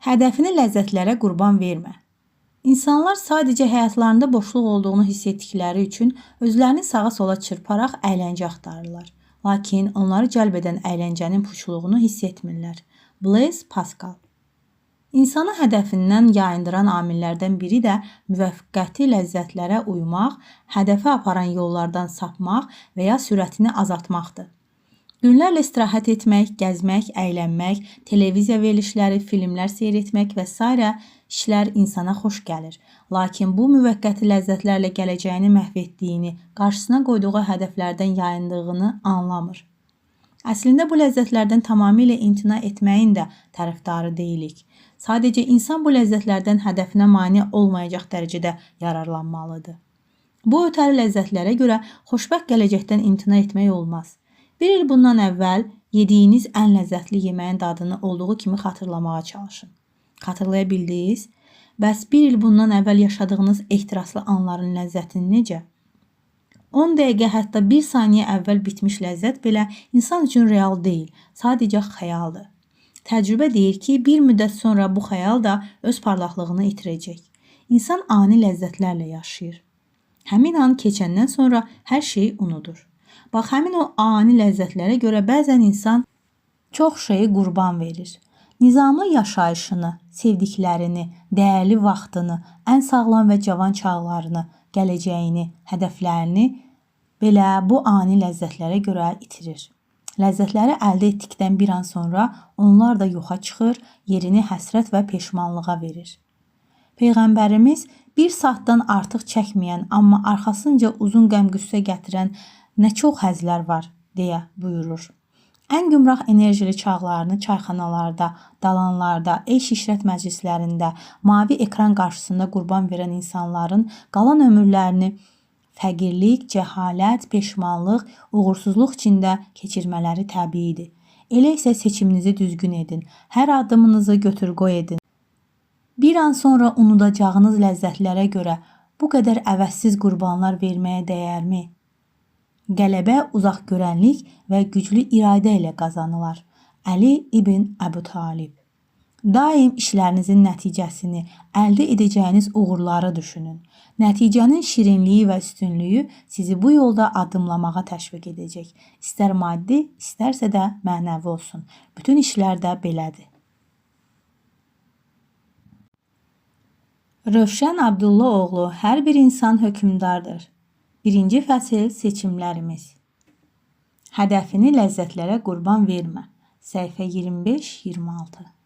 Hədəfini ləzzətlərə qurban vermə. İnsanlar sadəcə həyatlarında boşluq olduğunu hiss etdikləri üçün özlərini sağa-sola çırparaq əyləncə axtarırlar. Lakin onları cəlb edən əyləncənin puçluğunu hiss etmirlər. Blaise Pascal. İnsanı hədəfindən yayındıran amillərdən biri də müvəqqəti ləzzətlərə uymaq, hədəfə aparan yollardan sapmaq və ya sürətini azaltmaqdır. Günlərlə istirahət etmək, gəzmək, əylənmək, televiziya verilişləri, filmlər seyr etmək və s. işlər insana xoş gəlir. Lakin bu müvəqqəti ləzzətlərlə gələcəyini məhv etdiyini, qarşısına qoyduğu hədəflərdən yayındığını anlamır. Əslində bu ləzzətlərdən tamamilə imtina etməyin də tərəfdarı deyilik. Sadəcə insan bu ləzzətlərdən hədəfinə mane olmayacaq dərəcədə yararlanmalıdır. Bu ötəri ləzzətlərə görə xoşbəxt gələcəkdən imtina etmək olmaz. Bir il bundan əvvəl yediyiniz ən ləzzətli yeməyin dadını olduğu kimi xatırlamağa çalışın. Xatırlaya bildiniz? Bəs bir il bundan əvvəl yaşadığınız ehtiraslı anların ləzzətini necə? 10 dəqiqə, hətta 1 saniyə əvvəl bitmiş ləzzət belə insan üçün real deyil, sadəcə xəyaldır. Təcrübə deyir ki, bir müddət sonra bu xəyal da öz parlaqlığını itirəcək. İnsan ani ləzzətlərlə yaşayır. Həmin an keçəndən sonra hər şeyi unudur. Bax, həmin o ani ləzzətlərə görə bəzən insan çox şeyi qurban verir. Nizamlı yaşayışını, sevdiklərini, dəyərli vaxtını, ən sağlam və cavan çağlarını, gələcəyini, hədəflərini belə bu ani ləzzətlərə görə itirir. Ləzzətləri əldə etdikdən bir an sonra onlar da yoxa çıxır, yerini həsrət və peşmanlığa verir. Peyğəmbərimiz bir saatdan artıq çəkməyən, amma arxasınca uzun qəm-qüssə gətirən nə çox həzlər var, deyə buyurur. Ən gümrah enerjili çağlarını çayxanalarda, dalanlarda, eş-işrət məclislərində, mavi ekran qarşısında qurban verən insanların qalan ömürlərini fəqirlik, cəhalət, peşmanlıq, uğursuzluq içində keçirmələri təbiidir. Elə isə seçiminizi düzgün edin, hər addımınızı götür-qoy edin. Bir an sonra unudacağınız ləzzətlərə görə bu qədər əvəzsiz qurbanlar verməyə dəyərmi? Qələbə uzaq görənlik və güclü iradə ilə qazanılar. Əli ibn Əbu Talib. Daim işlərinizin nəticəsini, əldə edəcəyiniz uğurları düşünün. Nəticənin şirinliyi və üstünlüyü sizi bu yolda addımlamağa təşviq edəcək. İstər maddi, istərsə də mənəvi olsun. Bütün işlər də belədir. Rövşən Abdullaoğlu, hər bir insan hökmdardır. 1-ci fəsil seçimlərimiz. Hədəfini ləzzətlərə qurban vermə. Səhifə 25-26.